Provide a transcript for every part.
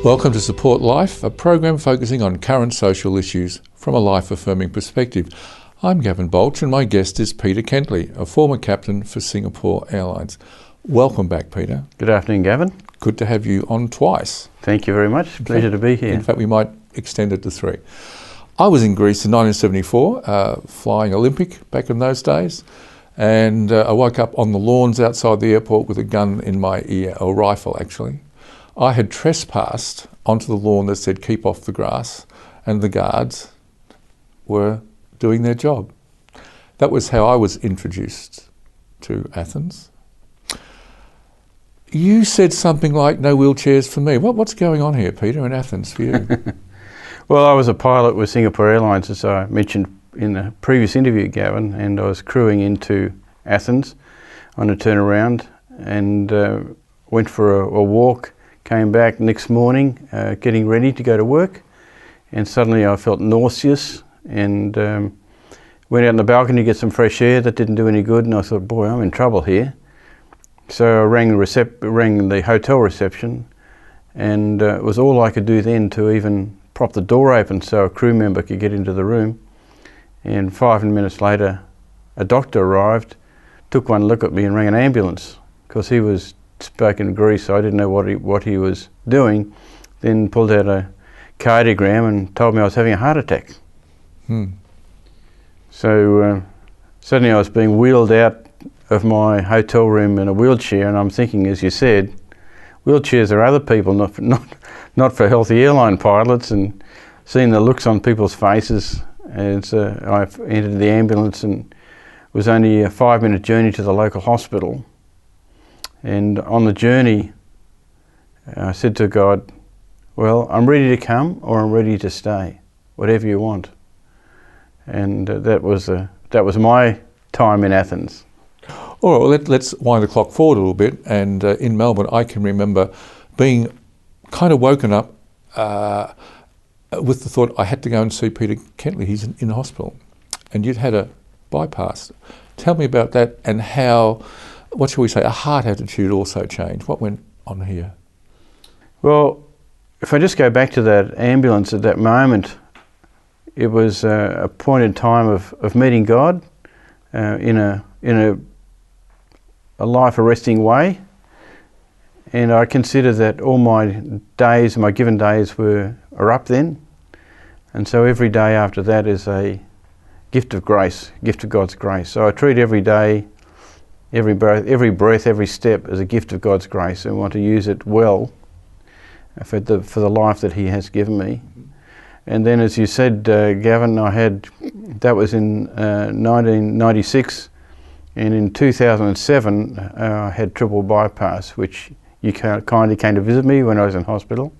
Welcome to Support Life, a program focusing on current social issues from a life-affirming perspective. I'm Gavin Baulch and my guest is Peter Kentley, a former captain for Singapore Airlines. Welcome back, Peter. Good afternoon, Gavin. Good to have you on twice. Thank you very much. Pleasure to be here. In fact, we might extend it to 3. I was in Greece in 1974, flying Olympic back in those days, and I woke up on the lawns outside the airport with a gun in my ear, a rifle actually. I had trespassed onto the lawn that said keep off the grass, and the guards were doing their job. That was how I was introduced to Athens. You said something like no wheelchairs for me. What's going on here, Peter, in Athens for you? Well, I was a pilot with Singapore Airlines, as I mentioned in the previous interview, Gavin, and I was crewing into Athens on a turnaround and went for a walk. Came back next morning, getting ready to go to work, and suddenly I felt nauseous and went out on the balcony to get some fresh air. That didn't do any good, and I thought, boy, I'm in trouble here. So I rang the hotel reception, and it was all I could do then to even prop the door open so a crew member could get into the room. And 5 minutes later, a doctor arrived, took one look at me and rang an ambulance, because he was spoke in Greece, so I didn't know what he was doing. Then pulled out a cardiogram and told me I was having a heart attack. So suddenly I was being wheeled out of my hotel room in a wheelchair, and I'm thinking, as you said, wheelchairs are other people, not for healthy airline pilots. And seeing the looks on people's faces as I entered the ambulance, and it was only a 5-minute journey to the local hospital. And on the journey, I said to God, well, I'm ready to come or I'm ready to stay, whatever you want. And that was my time in Athens. All right, let's wind the clock forward a little bit. And in Melbourne, I can remember being kind of woken up with the thought I had to go and see Peter Kentley. He's in hospital. And you'd had a bypass. Tell me about that and how, what shall we say, a heart attitude also changed. What went on here? Well, if I just go back to that ambulance at that moment, it was a point in time of meeting God in a life-arresting way. And I consider that all my days, my given days are up then. And so every day after that is a gift of grace, gift of God's grace. So I treat every day, every breath, every step as a gift of God's grace, and want to use it well for the life that He has given me. And then, as you said, Gavin, that was in 1996, and in 2007 I had triple bypass, which you kindly came to visit me when I was in hospital,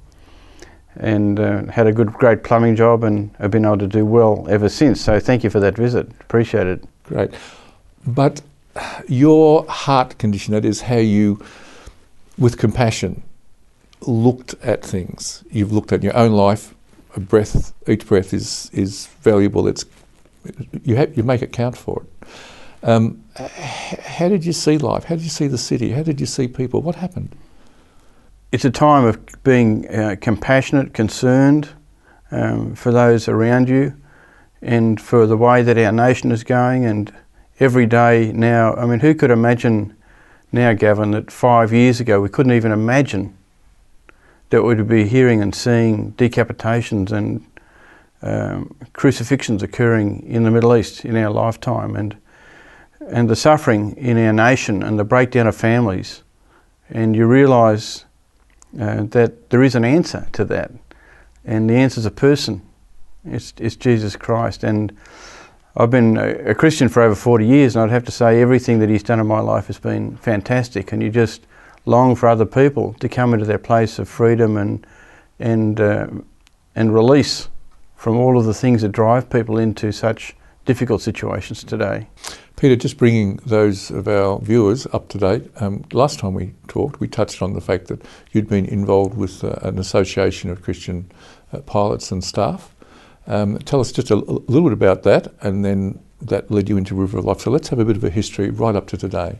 and had a great plumbing job, and have been able to do well ever since. So thank you for that visit. Appreciate it. Great. But your heart condition, that is how you, with compassion, looked at things. You've looked at your own life. Each breath is valuable. You make it count for it. How did you see life? How did you see the city? How did you see people? What happened? It's a time of being compassionate, concerned for those around you, and for the way that our nation is going. And every day now, I mean, who could imagine now, Gavin, that 5 years ago we couldn't even imagine that we'd be hearing and seeing decapitations and crucifixions occurring in the Middle East in our lifetime, and the suffering in our nation and the breakdown of families. And you realise that there is an answer to that, and the answer is a person. It's Jesus Christ. And I've been a Christian for over 40 years, and I'd have to say everything that He's done in my life has been fantastic, and you just long for other people to come into their place of freedom and release from all of the things that drive people into such difficult situations today. Peter, just bringing those of our viewers up to date, last time we talked, we touched on the fact that you'd been involved with an association of Christian pilots and staff. Tell us just a little bit about that, and then that led you into River of Life. So let's have a bit of a history right up to today.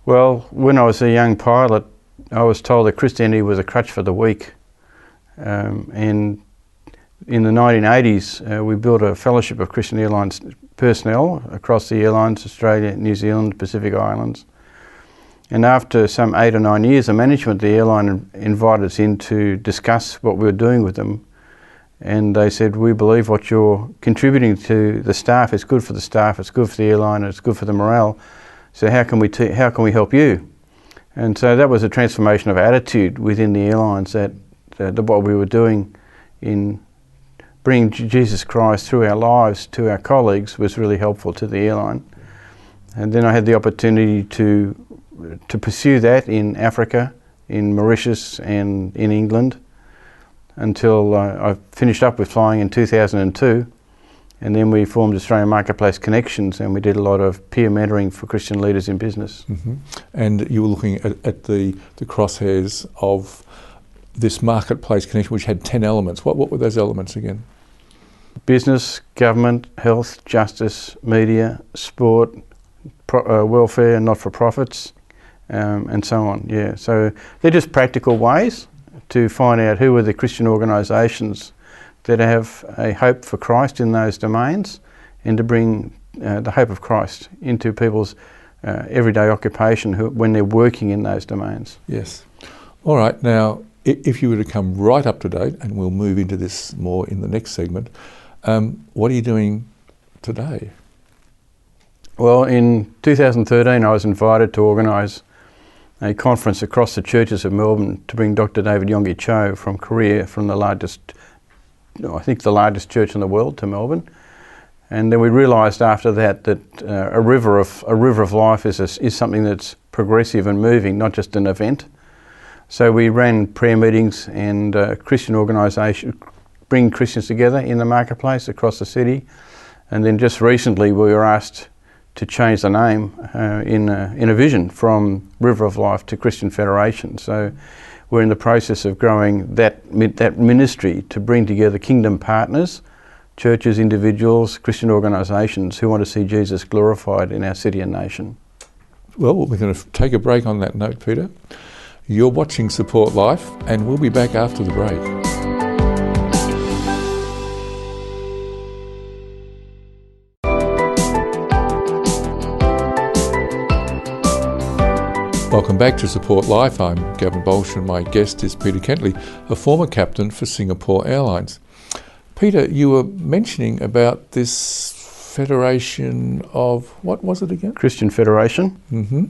Well, when I was a young pilot, I was told that Christianity was a crutch for the weak. And in the 1980s, we built a fellowship of Christian Airlines personnel across the airlines, Australia, New Zealand, Pacific Islands. And after some 8 or 9 years, the management of the airline invited us in to discuss what we were doing with them. And they said, we believe what you're contributing to the staff is good for the staff, it's good for the airline, it's good for the morale. So how can we help you? And so that was a transformation of attitude within the airlines, that what we were doing in bringing Jesus Christ through our lives to our colleagues was really helpful to the airline. And then I had the opportunity to pursue that in Africa, in Mauritius and in England, until I finished up with flying in 2002. And then we formed Australian Marketplace Connections, and we did a lot of peer mentoring for Christian leaders in business. Mm-hmm. And you were looking at the crosshairs of this Marketplace Connection, which had 10 elements. What were those elements again? Business, government, health, justice, media, sport, welfare, not-for-profits, and so on. Yeah, so they're just practical ways to find out who are the Christian organisations that have a hope for Christ in those domains, and to bring the hope of Christ into people's everyday occupation when they're working in those domains. Yes. All right. Now, if you were to come right up to date, and we'll move into this more in the next segment, what are you doing today? Well, in 2013, I was invited to organise a conference across the churches of Melbourne to bring Dr. David Yonggi Cho from Korea, from the largest church in the world, to Melbourne. And then we realised after that a river of life is something that's progressive and moving, not just an event. So we ran prayer meetings and Christian organisation, bringing Christians together in the marketplace across the city. And then just recently we were asked to change the name in a vision from River of Life to Christian Federation. So we're in the process of growing that ministry to bring together kingdom partners, churches, individuals, Christian organisations who want to see Jesus glorified in our city and nation. Well, we're going to take a break on that note, Peter. You're watching Support Life, and we'll be back after the break. Welcome back to Support Life. I'm Gavin Baulch, and my guest is Peter Kentley, a former captain for Singapore Airlines. Peter, you were mentioning about this federation of, what was it again? Christian Federation. Mm-hmm.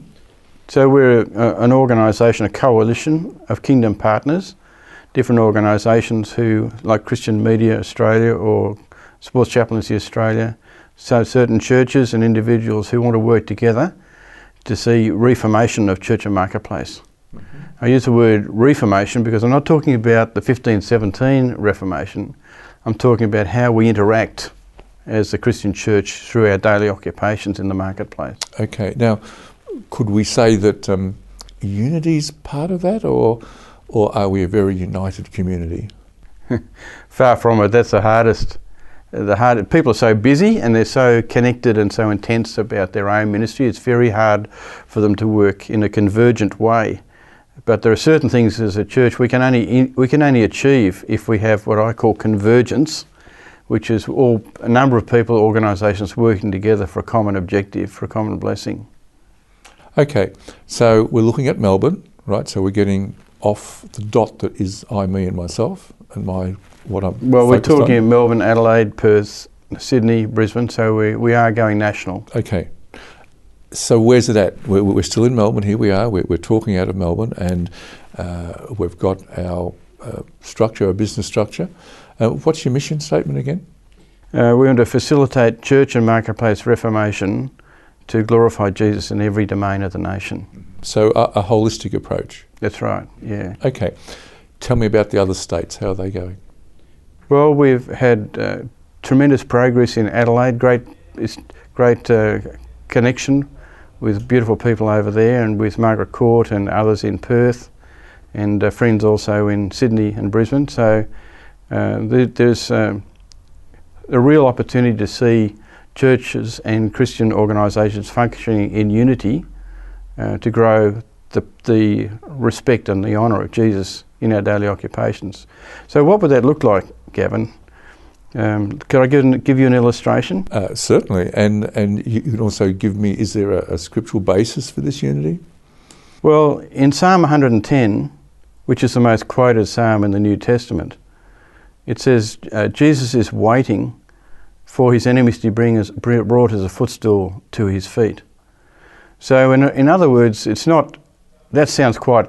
So we're an organisation, a coalition of kingdom partners, different organisations who, like Christian Media Australia or Sports Chaplaincy Australia, so certain churches and individuals who want to work together to see reformation of Church and Marketplace. Mm-hmm. I use the word reformation because I'm not talking about the 1517 Reformation. I'm talking about how we interact as the Christian church through our daily occupations in the marketplace. Okay, now could we say that unity's part of that, or are we a very united community? Far from it. That's the hardest. People are so busy and they're so connected and so intense about their own ministry. It's very hard for them to work in a convergent way. But there are certain things as a church we can only achieve if we have what I call convergence, which is a number of people, organisations working together for a common objective, for a common blessing. Okay, so we're looking at Melbourne, right? So we're getting off the dot that is I, me and myself and what I'm Well, we're talking on. in Melbourne, Adelaide, Perth, Sydney, Brisbane, so we are going national. Okay. So where's it at? We're still in Melbourne. Here we are. We're talking out of Melbourne, and we've got our structure, our business structure. What's your mission statement again? We want to facilitate church and marketplace reformation to glorify Jesus in every domain of the nation. So a holistic approach. That's right, yeah. Okay. Tell me about the other states. How are they going? Well, we've had tremendous progress in Adelaide, great connection with beautiful people over there, and with Margaret Court and others in Perth, and friends also in Sydney and Brisbane. So there's a real opportunity to see churches and Christian organisations functioning in unity to grow the respect and the honour of Jesus in our daily occupations. So what would that look like, Gavin? Could I give you an illustration? Certainly, and you can also give me, is there a scriptural basis for this unity? Well, in Psalm 110, which is the most quoted psalm in the New Testament, it says Jesus is waiting for his enemies to be brought as a footstool to his feet. So in other words, it's not, that sounds quite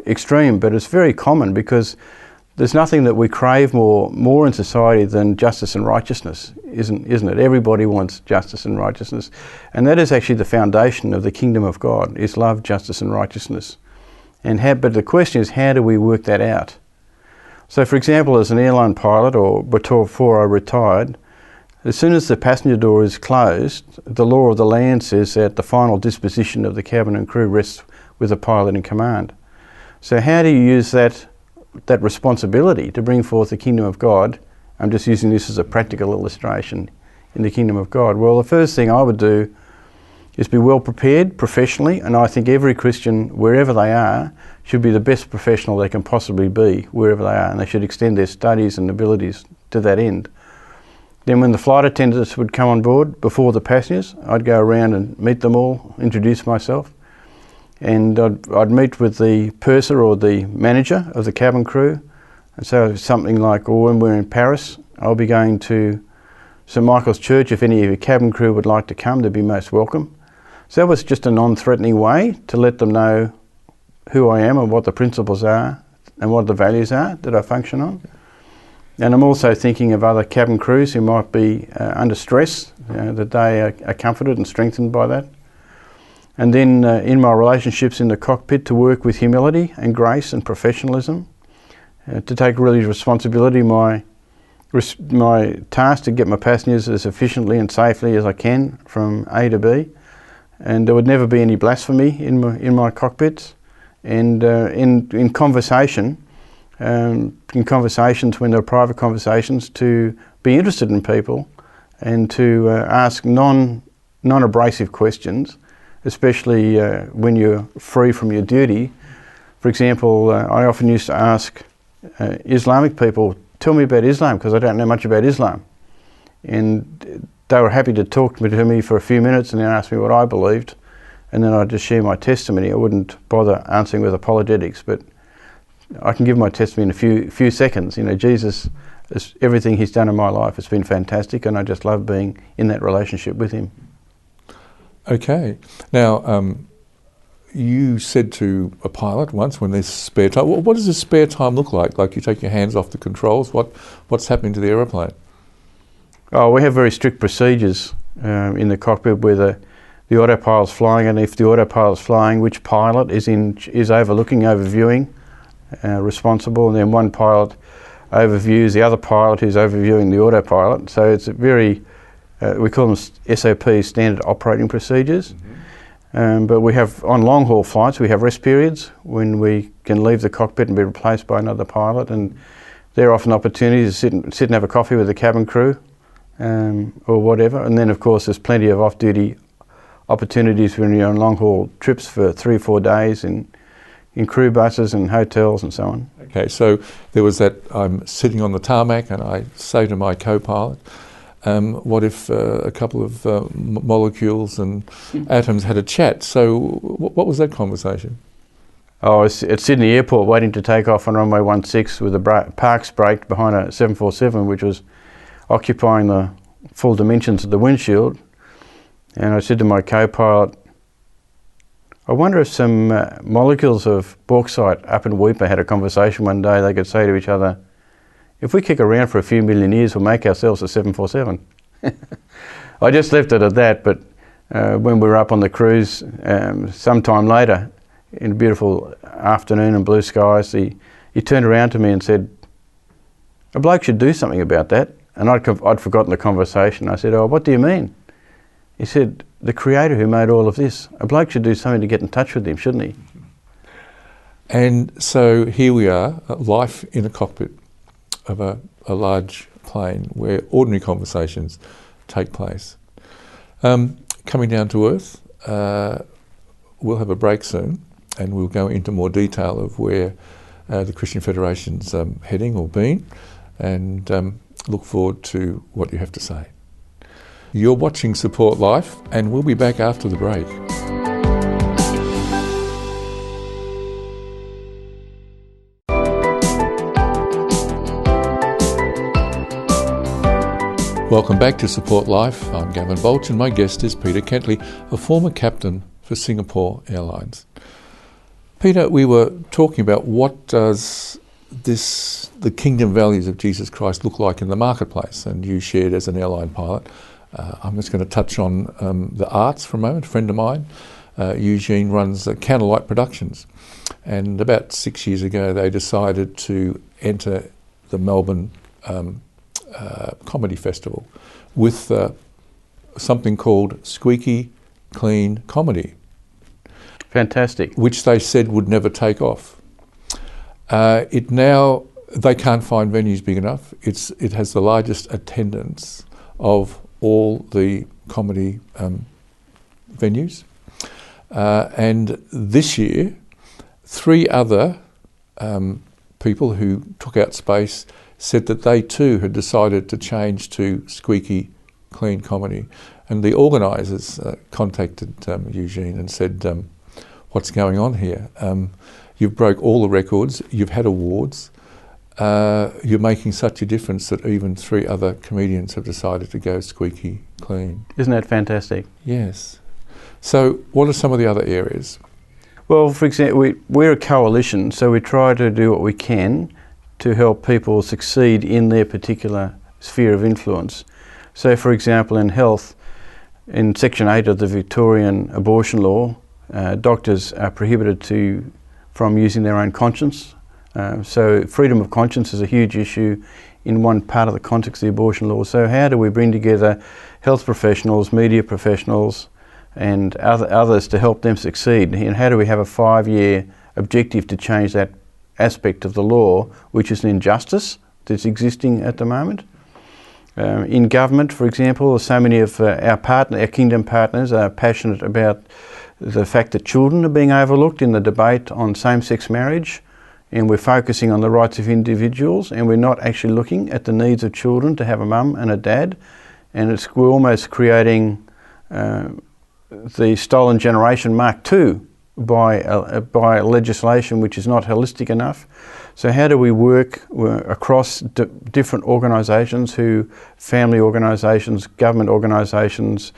extreme, but it's very common, because there's nothing that we crave more in society than justice and righteousness, isn't it? Everybody wants justice and righteousness. And that is actually the foundation of the kingdom of God, is love, justice and righteousness. But the question is, how do we work that out? So for example, as an airline pilot, or before I retired, as soon as the passenger door is closed, the law of the land says that the final disposition of the cabin and crew rests with the pilot in command. So how do you use that responsibility to bring forth the kingdom of God? I'm just using this as a practical illustration in the kingdom of God. Well, the first thing I would do is be well prepared professionally, and I think every Christian, wherever they are, should be the best professional they can possibly be wherever they are, and they should extend their studies and abilities to that end. Then when the flight attendants would come on board before the passengers, I'd go around and meet them all, introduce myself, and I'd meet with the purser or the manager of the cabin crew. And so something like, or when we're in Paris, I'll be going to St Michael's Church. If any of your cabin crew would like to come, they'd be most welcome. So that was just a non-threatening way to let them know who I am and what the principles are and what the values are that I function on. And I'm also thinking of other cabin crews who might be under stress, that they are comforted and strengthened by that. And then in my relationships in the cockpit, to work with humility and grace and professionalism, to take really responsibility, my task to get my passengers as efficiently and safely as I can from A to B. And there would never be any blasphemy in my cockpits. And in conversation, in conversations when there are private conversations, to be interested in people and to ask non-abrasive questions, especially when you're free from your duty. For example, I often used to ask Islamic people, tell me about Islam, because I don't know much about Islam. And they were happy to talk to me for a few minutes and then ask me what I believed, and then I'd just share my testimony. I wouldn't bother answering with apologetics, but I can give my testimony in a few seconds. You know, Jesus, everything he's done in my life has been fantastic, and I just love being in that relationship with him. Okay. Now, you said to a pilot once, when there's spare time, what does the spare time look like? Like, you take your hands off the controls, what's happening to the aeroplane? Oh, we have very strict procedures in the cockpit where the autopilot's flying, and if the autopilot's flying, which pilot is overviewing, responsible, and then one pilot overviews the other pilot who's overviewing the autopilot. So it's a very, we call them SOP, standard operating procedures. Mm-hmm. But we have, on long haul flights, we have rest periods when we can leave the cockpit and be replaced by another pilot, and there are often opportunities to sit and have a coffee with the cabin crew or whatever. And then of course there's plenty of off-duty opportunities when you're on long haul trips for 3 or 4 days in crew buses and hotels and so on. Okay, so there was that, I'm sitting on the tarmac and I say to my co-pilot, what if a couple of molecules and atoms had a chat? So what was that conversation? Oh, it's at Sydney Airport, waiting to take off on runway 16 with the parks braked behind a 747, which was occupying the full dimensions of the windshield. And I said to my co-pilot, I wonder if some molecules of bauxite up in Weipa had a conversation one day. They could say to each other, if we kick around for a few million years, we'll make ourselves a 747. I just left it at that, but when we were up on the cruise sometime later, in a beautiful afternoon and blue skies, he turned around to me and said, a bloke should do something about that. And I'd forgotten the conversation. I said, oh, what do you mean? He said, the creator who made all of this, a bloke should do something to get in touch with him, shouldn't he? And so here we are, life in a cockpit of a large plane where ordinary conversations take place. Coming down to earth, we'll have a break soon and we'll go into more detail of where the Christian Federation's heading or been, and look forward to what you have to say. You're watching Support Life, and we'll be back after the break. Welcome back to Support Life. I'm Gavin Baulch, and my guest is Peter Kentley, a former captain for Singapore Airlines. Peter, we were talking about what does the kingdom values of Jesus Christ look like in the marketplace, and you shared as an airline pilot. I'm just going to touch on the arts for a moment. A friend of mine, Eugene, runs Candlelight Productions, and about 6 years ago they decided to enter the Melbourne Comedy Festival with something called Squeaky Clean Comedy. Fantastic. Which they said would never take off. They can't find venues big enough. It has the largest attendance of all the comedy venues. And this year, 3 other people who took out space said that they too had decided to change to Squeaky Clean Comedy. And the organisers contacted Eugene and said, what's going on here? You've broke all the records, you've had awards, you're making such a difference that even 3 other comedians have decided to go squeaky clean. Isn't that fantastic? Yes. So what are some of the other areas? Well, for example, we're a coalition, so we try to do what we can to help people succeed in their particular sphere of influence. So, for example, in health, in Section 8 of the Victorian abortion law, doctors are prohibited from using their own conscience. So freedom of conscience is a huge issue in one part of the context of the abortion law. So how do we bring together health professionals, media professionals and others to help them succeed? And how do we have a 5-year objective to change that aspect of the law, which is an injustice that's existing at the moment? In government, for example, so many of our kingdom partners are passionate about the fact that children are being overlooked in the debate on same-sex marriage, and we're focusing on the rights of individuals, and we're not actually looking at the needs of children to have a mum and a dad, and we're almost creating the stolen generation Mark II by legislation which is not holistic enough. So how do we work across different organisations, family organisations, government organisations,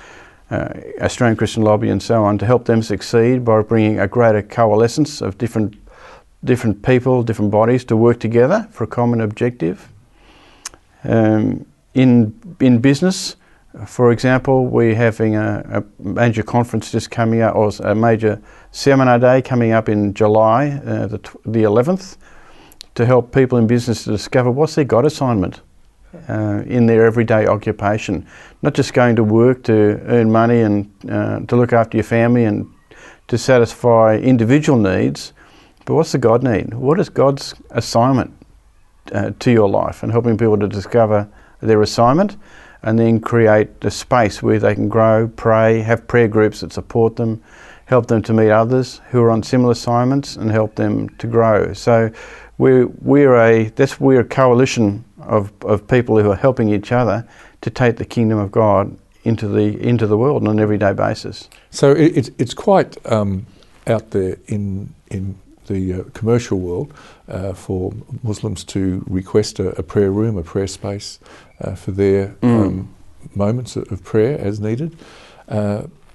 Australian Christian Lobby and so on, to help them succeed by bringing a greater coalescence of different people, different bodies to work together for a common objective. In business, for example, we're having a major conference just coming up, or a major seminar day coming up in July, the 11th, to help people in business to discover what's their God assignment in their everyday occupation. Not just going to work to earn money and to look after your family and to satisfy individual needs, but what's the God need? What is God's assignment to your life? And helping people to discover their assignment and then create a space where they can grow, pray, have prayer groups that support them, help them to meet others who are on similar assignments and help them to grow. So we're a coalition of people who are helping each other to take the kingdom of God into the world on an everyday basis. So it's quite out there in the commercial world for Muslims to request a prayer room, a prayer space for their moments of prayer as needed.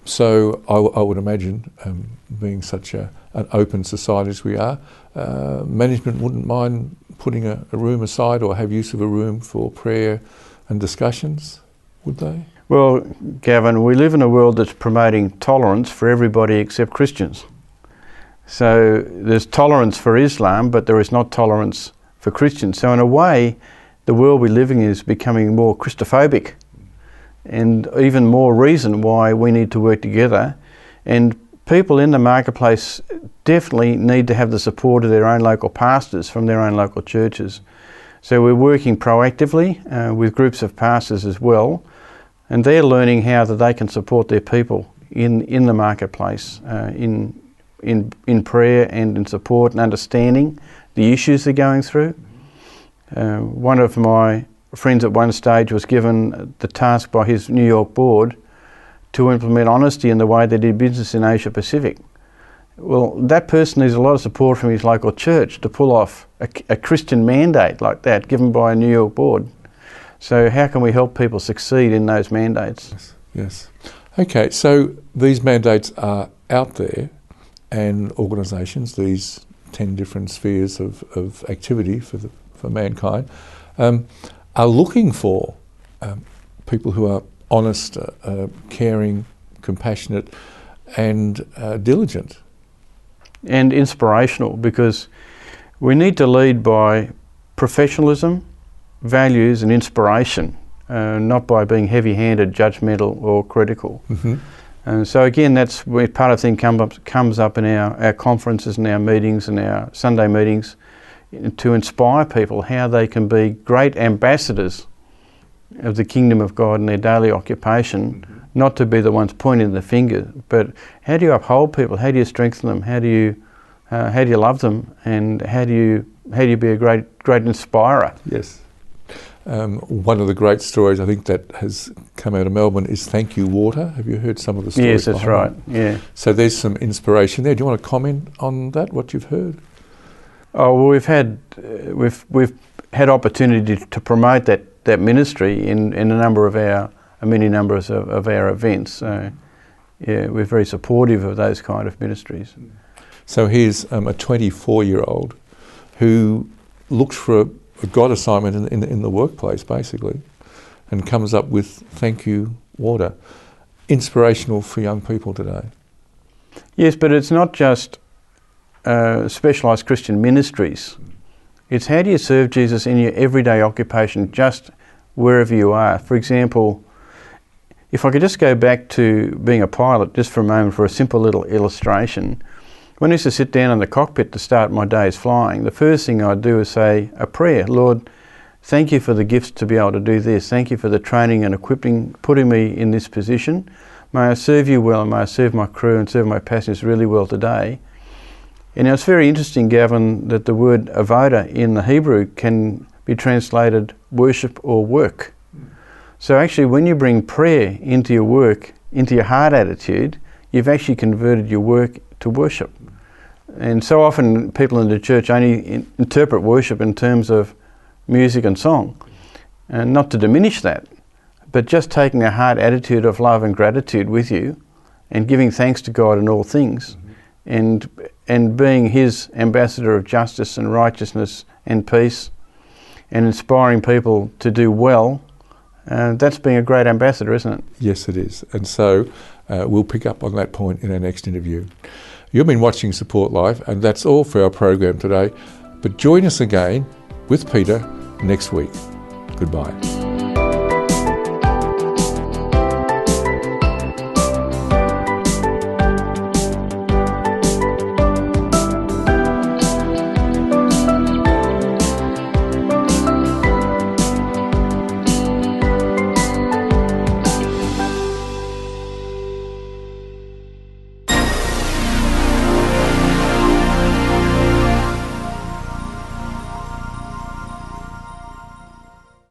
So I would imagine, being such an open society as we are, management wouldn't mind putting a room aside or have use of a room for prayer and discussions, would they? Well, Gavin, we live in a world that's promoting tolerance for everybody except Christians. So there's tolerance for Islam, but there is not tolerance for Christians. So in a way, the world we're living in is becoming more Christophobic, and even more reason why we need to work together. And people in the marketplace definitely need to have the support of their own local pastors from their own local churches. So we're working proactively with groups of pastors as well, and they're learning how that they can support their people in the marketplace, in prayer and in support and understanding the issues they're going through. One of my friends at one stage was given the task by his New York board to implement honesty in the way they did business in Asia Pacific. Well, that person needs a lot of support from his local church to pull off a Christian mandate like that given by a New York board. So how can we help people succeed in those mandates? Yes. Okay, so these mandates are out there, and organisations, these 10 different spheres of activity for mankind, are looking for people who are honest, caring, compassionate and diligent. And inspirational, because we need to lead by professionalism, values and inspiration, not by being heavy-handed, judgmental or critical. Mm-hmm. And so again, that's where part of the thing comes up in our conferences and our meetings and our Sunday meetings, to inspire people how they can be great ambassadors of the kingdom of God in their daily occupation, mm-hmm. not to be the ones pointing the finger, but how do you uphold people? How do you strengthen them? How do you love them? And how do you be a great inspirer? Yes. One of the great stories I think that has come out of Melbourne is Thank You Water. Have you heard some of the stories? Yes, that's right. Yeah. So there's some inspiration there. Do you want to comment on that? What you've heard? Oh well, we've had opportunity to promote that ministry in a number of many numbers of our events. So yeah, we're very supportive of those kind of ministries. So here's a 24-year-old who looks for a God assignment in the workplace, basically, and comes up with Thank You Water. Inspirational for young people today. Yes, but it's not just specialised Christian ministries. It's how do you serve Jesus in your everyday occupation, just wherever you are. For example, if I could just go back to being a pilot just for a moment for a simple little illustration. When I used to sit down in the cockpit to start my days flying, the first thing I'd do is say a prayer. Lord, thank you for the gifts to be able to do this. Thank you for the training and equipping, putting me in this position. May I serve you well, and may I serve my crew and serve my passengers really well today. And now it's very interesting, Gavin, that the word avoda in the Hebrew can be translated worship or work. So actually when you bring prayer into your work, into your heart attitude, you've actually converted your work to worship. And so often people in the church only interpret worship in terms of music and song. And not to diminish that, but just taking a heart attitude of love and gratitude with you and giving thanks to God in all things, mm-hmm. and being his ambassador of justice and righteousness and peace and inspiring people to do well, that's being a great ambassador, isn't it? Yes, it is. And so we'll pick up on that point in our next interview. You've been watching Support Life, and that's all for our program today. But join us again with Peter next week. Goodbye.